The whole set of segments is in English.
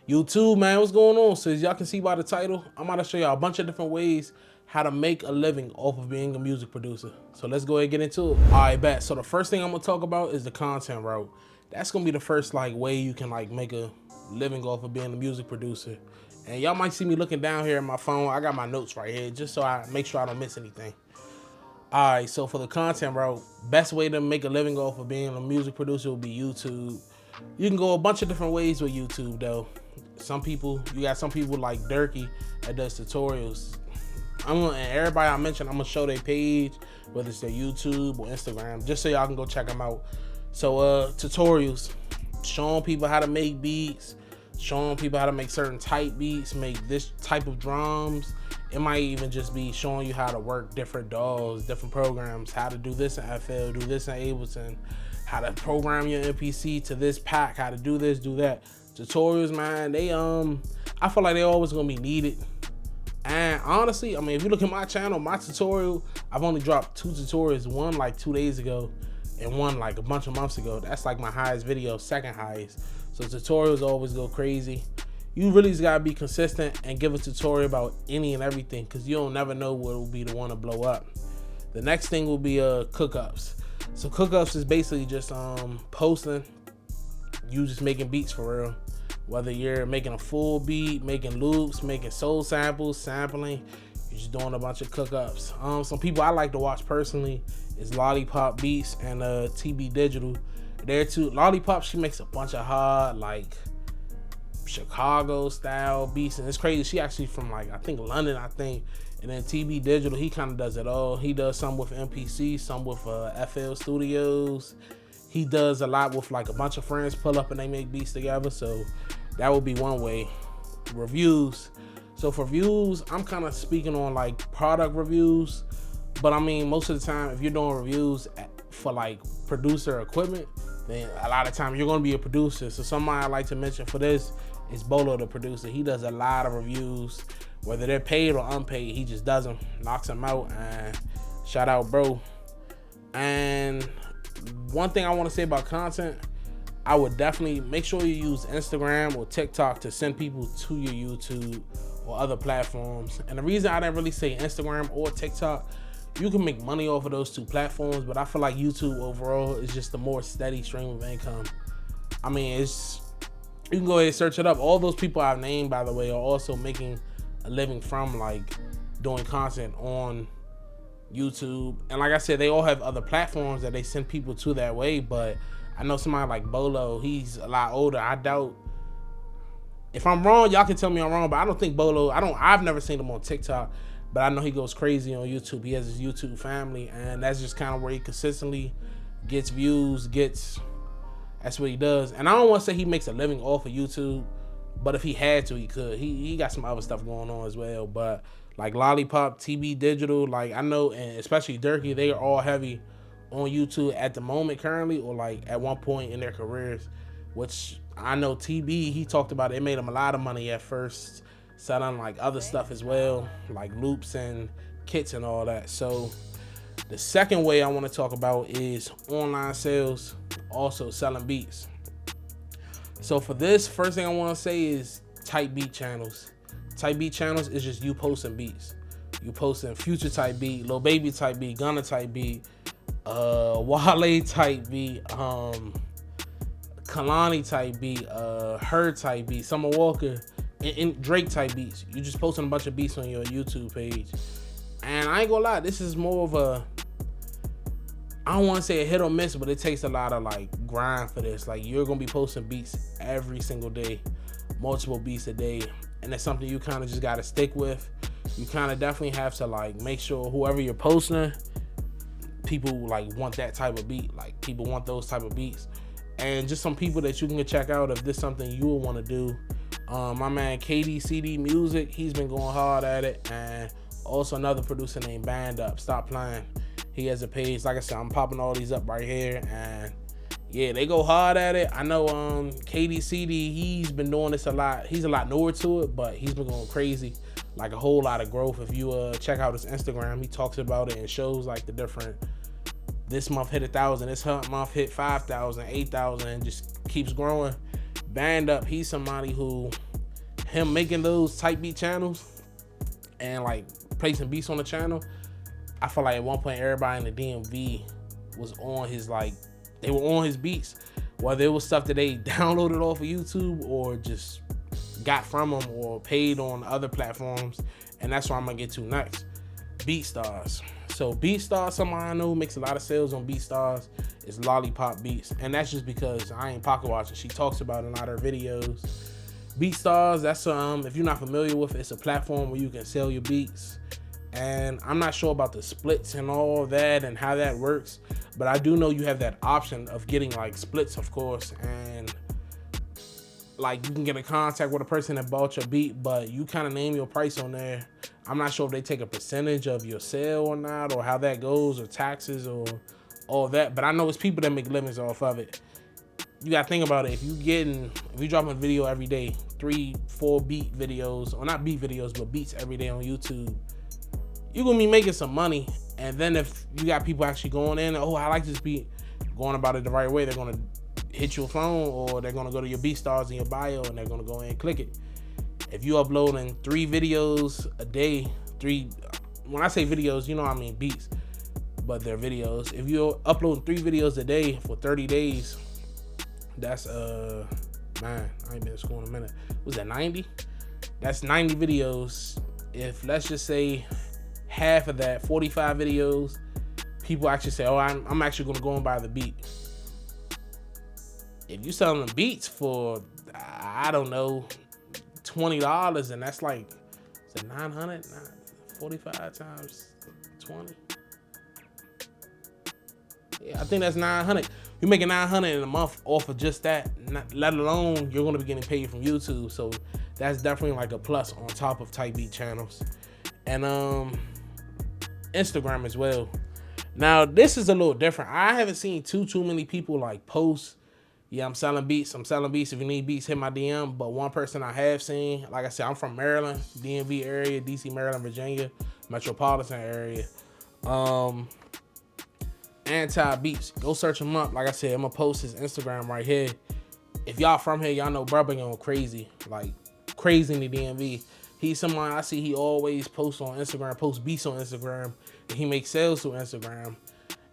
YouTube, man, what's going on? So as y'all can see by the title, I'm about to show y'all a bunch of different ways how to make a living off of being a music producer. So let's go ahead and get into it. All right, bet. So the first thing I'm gonna talk about is the content route. That's gonna be the first way you can make a living off of being a music producer. And y'all might see me looking down here at my phone. I got my notes right here just so I make sure I don't miss anything. All right, so for the content route, best way to make a living off of being a music producer would be YouTube. You can go a bunch of different ways with YouTube though. You got some people like Durkee that does tutorials. And everybody I mentioned, I'm gonna show their page, whether it's their YouTube or Instagram, just so y'all can go check them out. So tutorials, showing people how to make beats, showing people how to make certain type beats, make this type of drums. It might even just be showing you how to work different DAWs, different programs, how to do this in FL, do this in Ableton, how to program your MPC to this pack, how to do this, do that. Tutorials, man, I feel like they're always gonna be needed. And honestly, I mean, if you look at my channel, my tutorial, I've only dropped 2 tutorials, one like 2 days ago and one like a bunch of months ago. That's like my highest video, second highest. So tutorials always go crazy. You really just gotta be consistent and give a tutorial about any and everything, because you don't never know what will be the one to blow up. The next thing will be cook-ups. So cook-ups is basically just posting, you just making beats for real. Whether you're making a full beat, making loops, making soul samples, sampling, you're just doing a bunch of cook-ups. Some people I like to watch personally is Lollipop Beats and TB Digital. There too, Lollipop, she makes a bunch of hard like Chicago style beats, and it's crazy. She actually from I think London, I think. And then TB Digital, he kind of does it all. He does some with MPC, some with FL Studios. He does a lot with a bunch of friends pull up and they make beats together. So that would be one way. Reviews. So for views, I'm kind of speaking on product reviews, but I mean, most of the time, if you're doing reviews for producer equipment, then a lot of time you're going to be a producer. So somebody I like to mention for this is Bolo, the producer. He does a lot of reviews, whether they're paid or unpaid. He just does them, knocks them out, and shout out, bro. And one thing I want to say about content, I would definitely make sure you use Instagram or TikTok to send people to your YouTube or other platforms. And the reason I didn't really say Instagram or TikTok, you can make money off of those 2 platforms, but I feel like YouTube overall is just a more steady stream of income. I mean, you can go ahead and search it up. All those people I've named, by the way, are also making a living from doing content on YouTube. And like I said, they all have other platforms that they send people to that way. But I know somebody like Bolo, he's a lot older. I doubt, if I'm wrong, y'all can tell me I'm wrong, but I don't think Bolo, I've never seen him on TikTok, but I know he goes crazy on YouTube. He has his YouTube family, and that's just kind of where he consistently gets views, that's what he does. And I don't want to say he makes a living off of YouTube, but if he had to, he could. He got some other stuff going on as well. But Lollipop, TB Digital, I know, and especially Durkee, they are all heavy on YouTube at the moment currently, or at one point in their careers, which I know TB, he talked about it made him a lot of money at first, selling other stuff as well, like loops and kits and all that. So the second way I want to talk about is online sales, also selling beats. So for this, first thing I want to say is type beat channels. Type beat channels is just you posting beats. You posting Future type beat, Lil Baby type beat, Gunna type beat, Wale type beat, Kalani type beat, Her type beat, Summer Walker, and Drake type beats. You just posting a bunch of beats on your YouTube page. And I ain't gonna lie, this is more of I don't want to say a hit or miss, but it takes a lot of grind for this. You're gonna be posting beats every single day, multiple beats a day, and it's something you kind of just gotta stick with. You kind of definitely have to make sure whoever you're posting, people want that type of beat. People want those type of beats, and just some people that you can check out if this is something you will want to do. My man KDCD Music, he's been going hard at it, and also another producer named Band Up, Stop Playing. He has a page. Like I said, I'm popping all these up right here, and yeah, they go hard at it. I know KDCD, he's been doing this a lot. He's a lot newer to it, but he's been going crazy, a whole lot of growth. If you check out his Instagram, he talks about it and shows the different, this month hit 1,000, this month hit 5,000, 8,000, and just keeps growing. Band Up, he's somebody who him making those type beat channels and like placing beats on the channel, I feel like at one point everybody in the DMV was on his, like, they were on his beats, whether it was stuff that they downloaded off of YouTube or just got from him or paid on other platforms. And that's what I'm gonna get to next. BeatStars. So BeatStars, someone I know who makes a lot of sales on BeatStars is Lollipop Beats, and that's just because I ain't pocket watching. She talks about it in a lot of her videos. BeatStars, that's if you're not familiar with it, it's a platform where you can sell your beats. And I'm not sure about the splits and all that and how that works, but I do know you have that option of getting like splits, of course, and like you can get in contact with a person that bought your beat, but you kind of name your price on there. I'm not sure if they take a percentage of your sale or not, or how that goes, or taxes or all that, but I know it's people that make livings off of it. You gotta think about it. If you dropping a video every day, 3-4 beat videos, or not beat videos, but beats every day on YouTube, you're gonna be making some money. And then if you got people actually going in, oh, I like this beat, going about it the right way, they're gonna hit your phone, or they're gonna go to your BeatStars in your bio and they're gonna go in and click it. If you uploading 3 videos a day, when I say videos, you know what I mean beats, but they're videos. If you're uploading 3 videos a day for 30 days, that's man, I ain't been to school in a minute. Was that 90? That's 90 videos. If let's just say half of that, 45 videos, people actually say, oh, I'm actually gonna go and buy the beat. If you selling the beats for, I don't know, $20, and that's like, is it 900? 45 times 20? Yeah, I think that's 900. You're making 900 in a month off of just that, let alone you're gonna be getting paid from YouTube. So that's definitely like a plus on top of type beat channels. And Instagram as well. Now this is a little different. I haven't seen too many people like post, yeah, I'm selling beats. If you need beats, hit my DM. But one person I have seen, like I said, I'm from Maryland, DMV area, DC, Maryland, Virginia, metropolitan area. Anti Beats. Go search him up. Like I said, I'm gonna post his Instagram right here. If y'all from here, y'all know bro been going crazy, like crazy in the DMV. He's someone I see, he always posts on Instagram, posts beats on Instagram, and he makes sales through Instagram.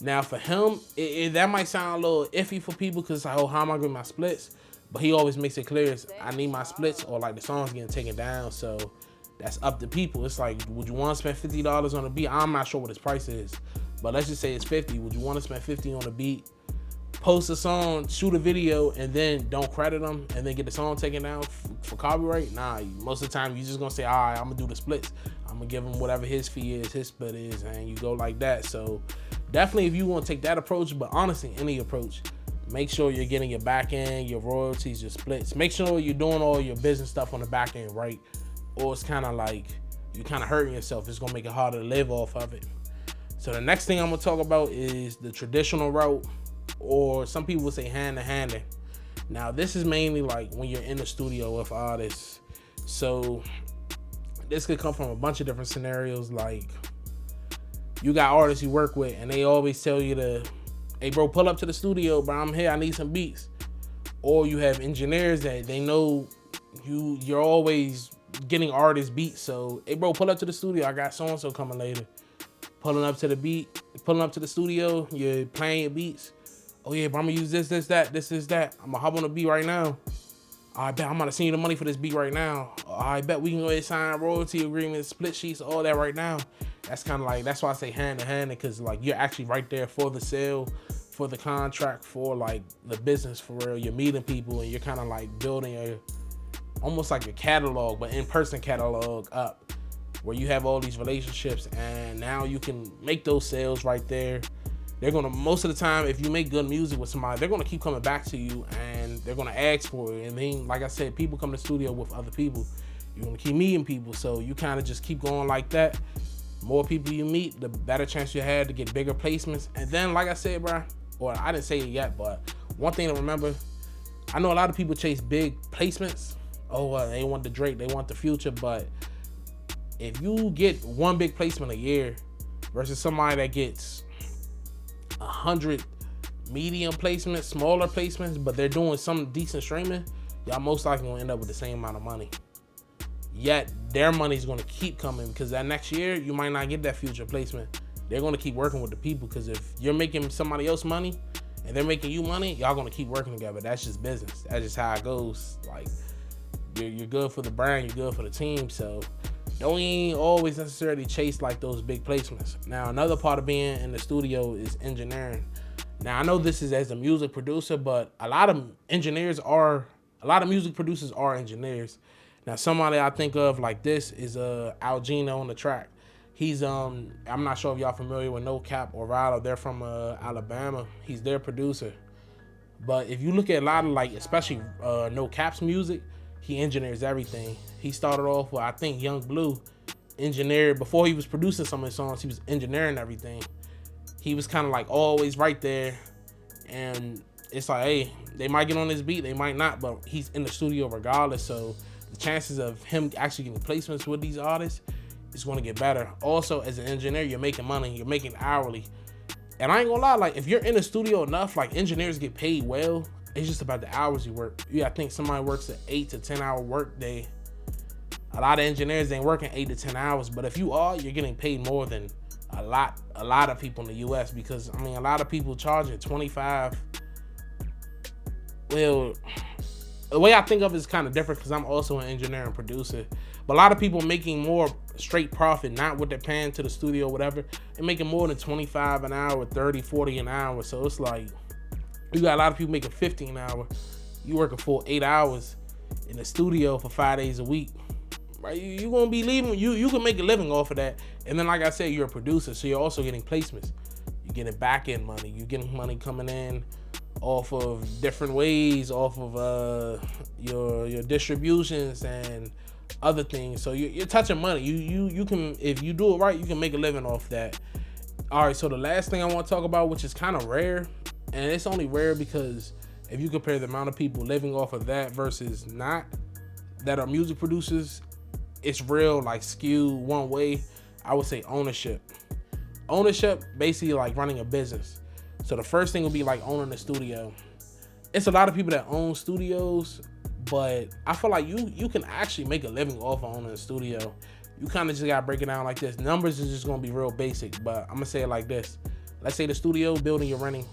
Now for him, that might sound a little iffy for people because like, oh, how am I getting my splits? But he always makes it clear, I need my splits, or like the song's getting taken down. So that's up to people. It's like, would you want to spend $50 on a beat? I'm not sure what his price is, but let's just say it's 50. Would you want to spend 50 on a beat, post a song, shoot a video, and then don't credit them, and then get the song taken down for copyright? Nah, most of the time you're just gonna say, all right, I'm gonna do the splits. I'm gonna give him whatever his fee is, his split is, and you go like that. So definitely if you want to take that approach, but honestly, any approach, make sure you're getting your back end, your royalties, your splits. Make sure you're doing all your business stuff on the back end right, or it's kind of like you're kind of hurting yourself. It's gonna make it harder to live off of it. So the next thing I'm gonna talk about is the traditional route, or some people would say hand-to-handing. Now this is mainly like when you're in the studio with artists. So this could come from a bunch of different scenarios. Like you got artists you work with and they always tell you to, hey bro, pull up to the studio, bro, I'm here, I need some beats. Or you have engineers that they know you're always getting artists beats. So hey bro, pull up to the studio, I got so-and-so coming later. Pulling up to the studio, you're playing your beats. Oh yeah, bro, I'm gonna use this, that. I'm gonna hop on the beat right now. I bet I'm gonna send you the money for this beat right now. I bet we can go ahead and sign royalty agreements, split sheets, all that right now. That's kind of like, that's why I say hand to hand, because like you're actually right there for the sale, for the contract, for like the business for real. You're meeting people and you're kind of like building almost like your catalog, but in-person catalog up, where you have all these relationships and now you can make those sales right there. They're gonna, most of the time, if you make good music with somebody, they're gonna keep coming back to you and they're gonna ask for it. And then, like I said, people come to the studio with other people. You're gonna keep meeting people, so you kind of just keep going like that. More people you meet, the better chance you have to get bigger placements. And then, like I said, bro, or I didn't say it yet, but one thing to remember, I know a lot of people chase big placements. Oh, they want the Drake, they want the Future, but if you get one big placement a year versus somebody that gets 100 medium placements, smaller placements, but they're doing some decent streaming, y'all most likely gonna end up with the same amount of money. Yet their money's going to keep coming, because that next year you might not get that future placement. They're going to keep working with the people, because if you're making somebody else money and they're making you money, y'all going to keep working together. That's just business. That's just how it goes. Like, you're good for the brand, you're good for the team. So don't even always necessarily chase like those big placements. Now, another part of being in the studio is engineering. Now, I know this is as a music producer, but a lot of music producers are engineers. Now, somebody I think of like this is Al Gino on the track. He's I'm not sure if y'all familiar with No Cap or Rado. They're from Alabama. He's their producer. But if you look at a lot of like, especially No Cap's music, he engineers everything. He started off with, I think, Young Blue engineered, before he was producing some of his songs, he was engineering everything. He was kind of like always right there. And it's like, hey, they might get on this beat, they might not, but he's in the studio regardless. So the chances of him actually getting placements with these artists is going to get better. Also, as an engineer, you're making money, you're making hourly. And I ain't gonna lie, like, if you're in the studio enough, like, engineers get paid well. It's just about the hours you work. I think somebody works an 8 to 10 hour work day. A lot of engineers ain't working 8 to 10 hours, but if you are, you're getting paid more than a lot of people in the US, because I mean, a lot of people charging 25. Well, the way I think of it is kind of different, because I'm also an engineer and producer. But a lot of people making more straight profit, not what they're paying to the studio or whatever. They're making more than 25 an hour, 30, 40 an hour. So it's like, you got a lot of people making 50 an hour. You working for 8 hours in the studio for 5 days a week. Right? You're gonna be leaving. You can make a living off of that. And then, like I said, you're a producer, so you're also getting placements. You're getting back end money. You're getting money coming in off of different ways, off of your distributions and other things. So you're touching money. You can, if you do it right, you can make a living off that. All right, so the last thing I want to talk about, which is kind of rare, and it's only rare because if you compare the amount of people living off of that versus not, that are music producers, it's real like skewed one way. I would say ownership. Ownership, basically like running a business. So the first thing would be like owning a studio. It's a lot of people that own studios, but I feel like you can actually make a living off of owning a studio. You kind of just gotta break it down like this. Numbers is just gonna be real basic, but I'm gonna say it like this. Let's say the studio building you're renting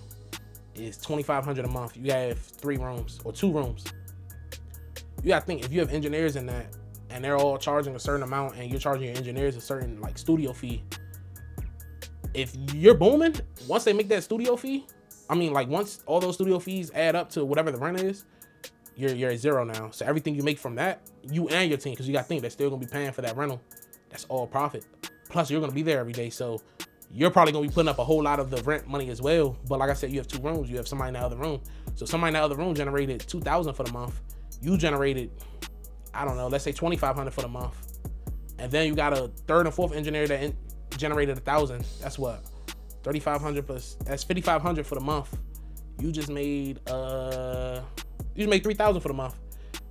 is $2,500 a month. You have 3 rooms or 2 rooms. You gotta think, if you have engineers in that and they're all charging a certain amount and you're charging your engineers a certain like studio fee, if you're booming, once they make that studio fee, I mean, like, once all those studio fees add up to whatever the rent is, you're at zero now. So everything you make from that, you and your team, because you got to think they're still gonna be paying for that rental. That's all profit. Plus, you're gonna be there every day, so you're probably gonna be putting up a whole lot of the rent money as well. But like I said, you have 2 rooms. You have somebody in the other room. So somebody in the other room generated $2,000 for the month. You generated, I don't know, let's say $2,500 for the month. And then you got a 3rd and 4th engineer that generated $1,000. That's what, 3,500 plus, that's 5,500 for the month. You just made $3,000 for the month.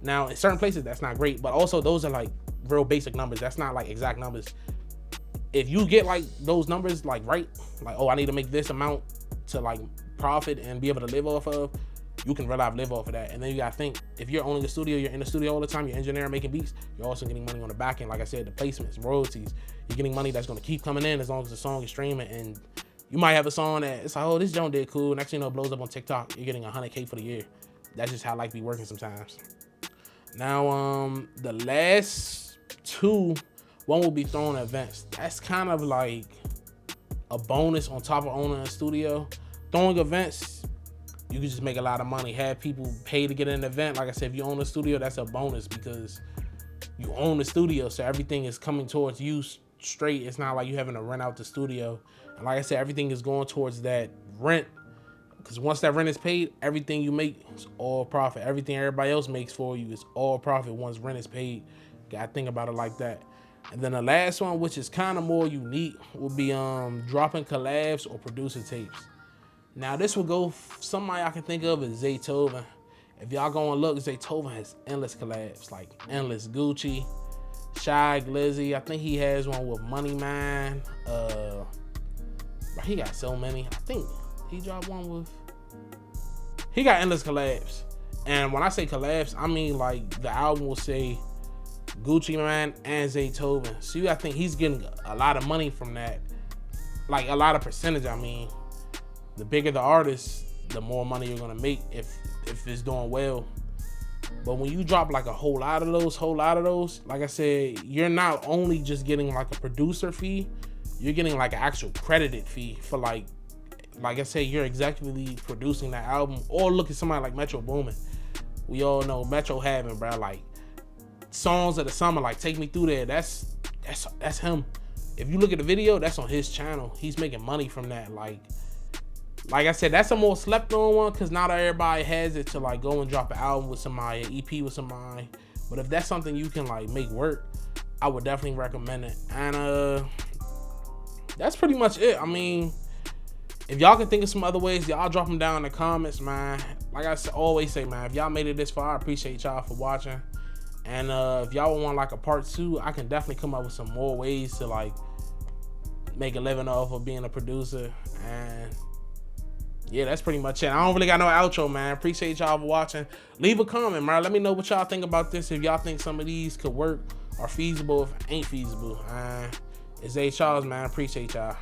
Now, in certain places, that's not great, but also those are like real basic numbers. That's not like exact numbers. If you get like those numbers like right, like, oh, I need to make this amount to like profit and be able to live off of, you can really live off of that. And then you gotta think, if you're owning the studio, you're in the studio all the time, you're engineering, making beats, you're also getting money on the back end. Like I said, the placements, royalties, you're getting money that's gonna keep coming in as long as the song is streaming. And you might have a song that it's like, oh, this joint did cool. Next thing you know, it blows up on TikTok. You're getting 100K for the year. That's just how life be working sometimes. Now, the last 2, one will be throwing events. That's kind of like a bonus on top of owning a studio. Throwing events, you can just make a lot of money. Have people pay to get in an event. Like I said, if you own a studio, that's a bonus because you own the studio, so everything is coming towards you straight. It's not like you having to rent out the studio. And like I said, everything is going towards that rent, because once that rent is paid, everything you make is all profit. Everything everybody else makes for you is all profit once rent is paid. Gotta think about it like that. And then the last one, which is kind of more unique, will be dropping collabs or producer tapes. Now this will go, somebody I can think of is Zaytoven. If y'all go and look, Zaytoven has endless collabs, like endless. Gucci, Shy Glizzy, I think he has one with Money Man. He got so many. I think he dropped one with, he got endless collabs. And when I say collabs, I mean like the album will say Gucci Mane and Zaytoven. So I think he's getting a lot of money from that. Like a lot of percentage, I mean. The bigger the artist, the more money you're gonna make if it's doing well. But when you drop like a whole lot of those, like I said, you're not only just getting like a producer fee, you're getting like an actual credited fee for like I said, you're executively producing that album. Or look at somebody like Metro Boomin. We all know Metro having, bro, like songs of the summer, like Take Me Through There. That's him. If you look at the video, that's on his channel. He's making money from that. Like I said, that's a more slept on one because not everybody has it to like go and drop an album with somebody, an EP with somebody. But if that's something you can like make work, I would definitely recommend it. And that's pretty much it. I mean, if y'all can think of some other ways, y'all drop them down in the comments, man. Like I always say, man, if y'all made it this far, I appreciate y'all for watching. And if y'all want like a part 2, I can definitely come up with some more ways to like make a living off of being a producer. And yeah, that's pretty much it. I don't really got no outro, man. Appreciate y'all for watching. Leave a comment, man. Let me know what y'all think about this. If y'all think some of these could work or feasible, if it ain't feasible. It's A Charles, man. Appreciate y'all.